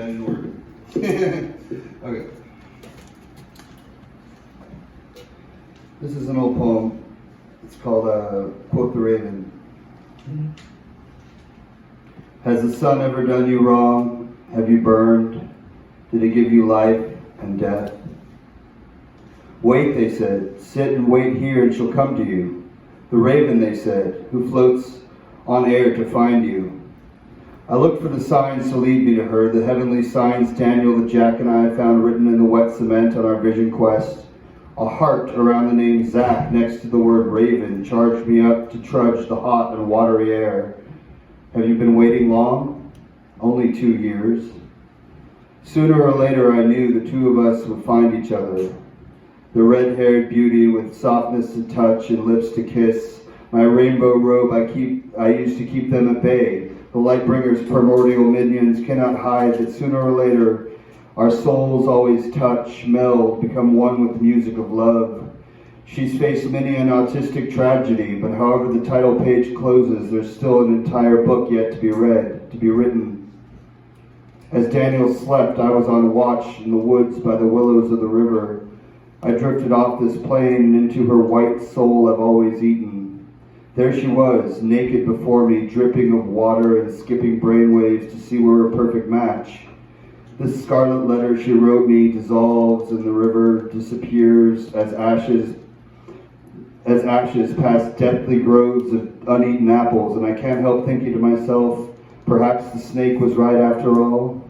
that in order. Okay. This is an old poem. It's called Quote the Raven. Has the sun ever done you wrong? Have you burned? Did it give you life and death? Wait, they said, sit and wait here and she'll come to you. The raven, they said, who floats on air to find you. I looked for the signs to lead me to her, the heavenly signs Daniel, the Jack, and I found written in the wet cement on our vision quest. A heart around the name Zach next to the word raven charged me up to trudge the hot and watery air. Have you been waiting long? Only 2 years. Sooner or later I knew the two of us would find each other. The red-haired beauty with softness to touch and lips to kiss. My rainbow robe, I used to keep them at bay. The Lightbringer's primordial minions cannot hide that sooner or later our souls always touch, meld, become one with the music of love. She's faced many an autistic tragedy, but however the title page closes, there's still an entire book yet to be read, to be written. As Daniel slept, I was on watch in the woods by the willows of the river. I drifted off this plane into her white soul I've always eaten. There she was, naked before me, dripping of water and skipping brainwaves to see we're a perfect match. This scarlet letter she wrote me dissolves in the river, disappears as ashes past deathly groves of uneaten apples, and I can't help thinking to myself, perhaps the snake was right after all.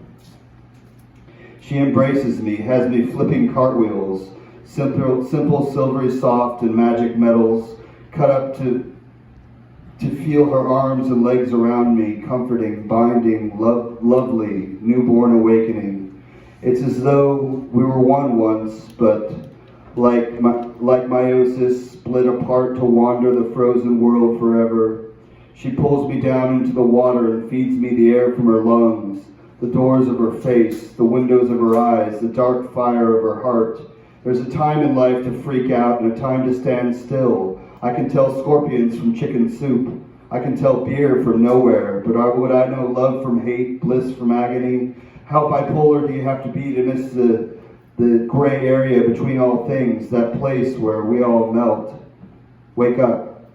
She embraces me, has me flipping cartwheels, simple silvery soft and magic metals, cut up to feel her arms and legs around me, comforting, binding, lovely, newborn awakening. It's as though we were one once, but like meiosis, split apart to wander the frozen world forever. She pulls me down into the water and feeds me the air from her lungs, the doors of her face, the windows of her eyes, the dark fire of her heart. There's a time in life to freak out and a time to stand still. I can tell scorpions from chicken soup. I can tell beer from nowhere, but would I know love from hate, bliss from agony? How bipolar do you have to be to miss the gray area between all things, that place where we all melt? Wake up.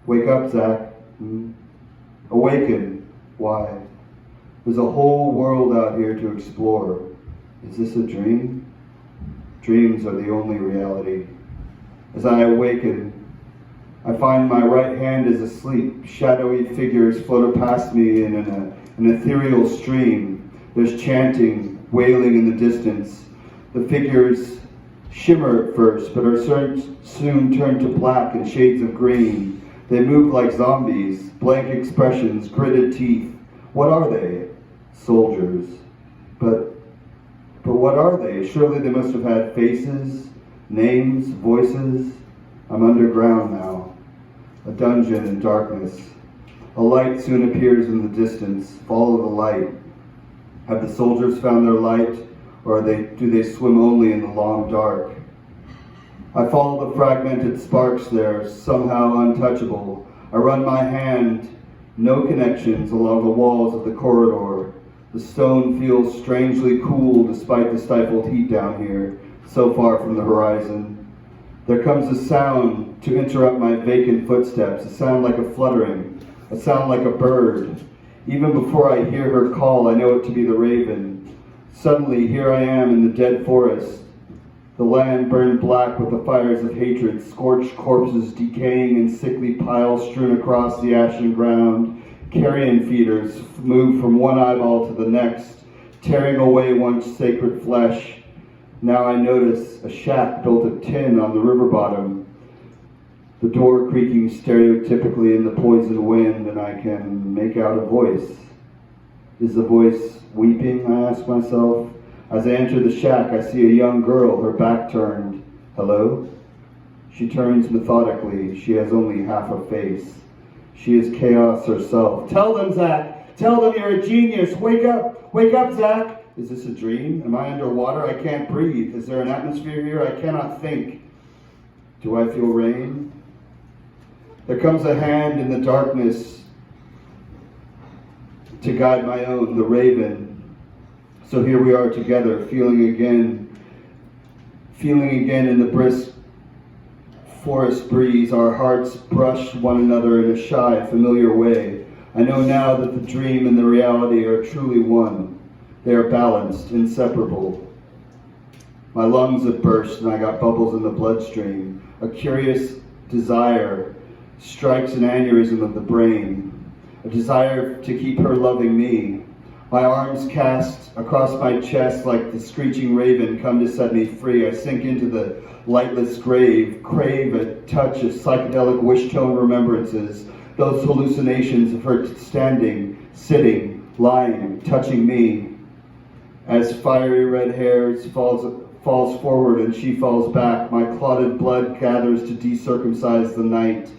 Wake up, Zach. Awaken. Why? There's a whole world out here to explore. Is this a dream? Dreams are the only reality. As I awaken, I find my right hand is asleep. Shadowy figures flutter past me in an ethereal stream. There's chanting, wailing in the distance. The figures shimmer at first, but are soon turned to black and shades of green. They move like zombies, blank expressions, gritted teeth. What are they? Soldiers. But what are they? Surely they must have had faces, names, voices. I'm underground now. A dungeon in darkness. A light soon appears in the distance. Follow the light. Have the soldiers found their light, or do they swim only in the long dark? I follow the fragmented sparks there, somehow untouchable. I run my hand, no connections, along the walls of the corridor. The stone feels strangely cool despite the stifled heat down here, so far from the horizon. There comes a sound to interrupt my vacant footsteps, a sound like a fluttering, a sound like a bird. Even before I hear her call, I know it to be the raven. Suddenly, here I am in the dead forest. The land burned black with the fires of hatred, scorched corpses decaying in sickly piles strewn across the ashen ground. Carrion feeders move from one eyeball to the next, tearing away once sacred flesh. Now I notice a shack built of tin on the river bottom, the door creaking stereotypically in the poison wind, and I can make out a voice. Is the voice weeping, I ask myself. As I enter the shack, I see a young girl, her back turned. Hello? She turns methodically. She has only half a face. She is chaos herself. Tell them, Zach! Tell them you're a genius! Wake up! Wake up, Zach! Is this a dream? Am I underwater? I can't breathe. Is there an atmosphere here? I cannot think. Do I feel rain? There comes a hand in the darkness to guide my own, the raven. So here we are together, feeling again in the brisk forest breeze. Our hearts brush one another in a shy, familiar way. I know now that the dream and the reality are truly one. They are balanced, inseparable. My lungs have burst and I got bubbles in the bloodstream. A curious desire strikes an aneurysm of the brain. A desire to keep her loving me. My arms cast across my chest like the screeching raven come to set me free. I sink into the lightless grave, crave a touch of psychedelic wish-tone remembrances, those hallucinations of her standing, sitting, lying, touching me. As fiery red hair falls forward and she falls back, my clotted blood gathers to decircumcise the night.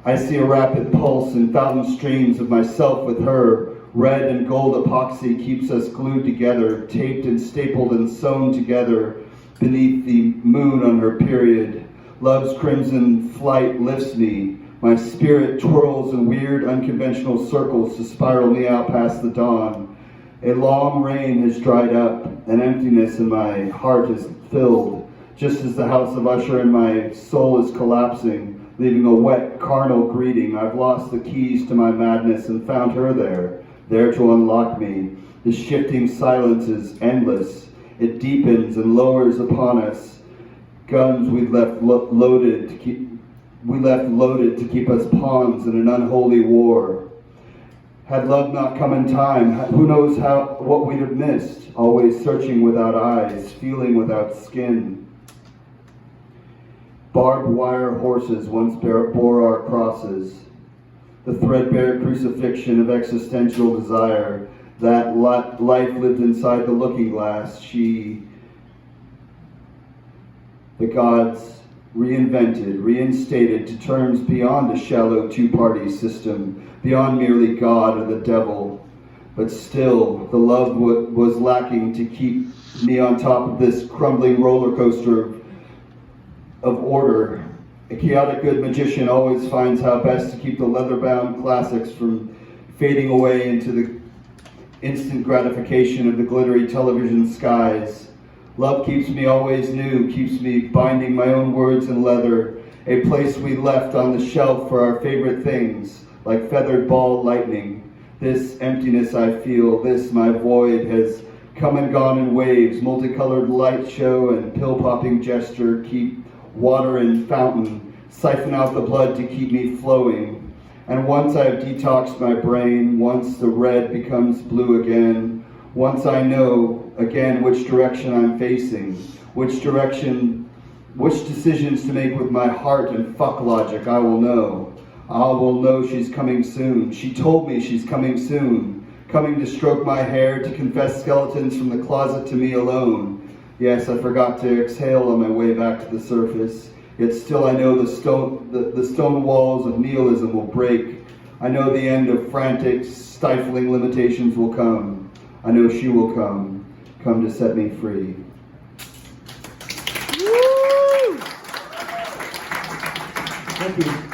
I see a rapid pulse and fountain streams of myself with her. Red and gold epoxy keeps us glued together, taped and stapled and sewn together beneath the moon on her period. Love's crimson flight lifts me. My spirit twirls in weird, unconventional circles to spiral me out past the dawn. A long rain has dried up. An emptiness in my heart is filled, just as the house of Usher in my soul is collapsing, leaving a wet, carnal greeting. I've lost the keys to my madness and found her there to unlock me. The shifting silence is endless. It deepens and lowers upon us. Guns we left loaded to keep us pawns in an unholy war. Had love not come in time, who knows what we'd have missed, always searching without eyes, feeling without skin. Barbed wire horses once bore our crosses, the threadbare crucifixion of existential desire, that life lived inside the looking glass. The gods reinvented, reinstated to terms beyond a shallow two-party system, beyond merely God or the devil. But still, the love was lacking to keep me on top of this crumbling roller coaster of order. A chaotic good magician always finds how best to keep the leather-bound classics from fading away into the instant gratification of the glittery television skies. Love keeps me always new, keeps me binding my own words in leather, a place we left on the shelf for our favorite things, like feathered ball lightning. This emptiness I feel, this my void, has come and gone in waves. Multicolored light show and pill-popping gesture keep water in fountain, siphon out the blood to keep me flowing. And once I've detoxed my brain, once the red becomes blue again, once I know again which direction I'm facing, which decisions to make with my heart and fuck logic, I will know. I will know she's coming soon. She told me she's coming soon, coming to stroke my hair, to confess skeletons from the closet to me alone. Yes, I forgot to exhale on my way back to the surface. Yet still I know the stone walls of nihilism will break. I know the end of frantic, stifling limitations will come. I know she will come to set me free. Woo! Thank you.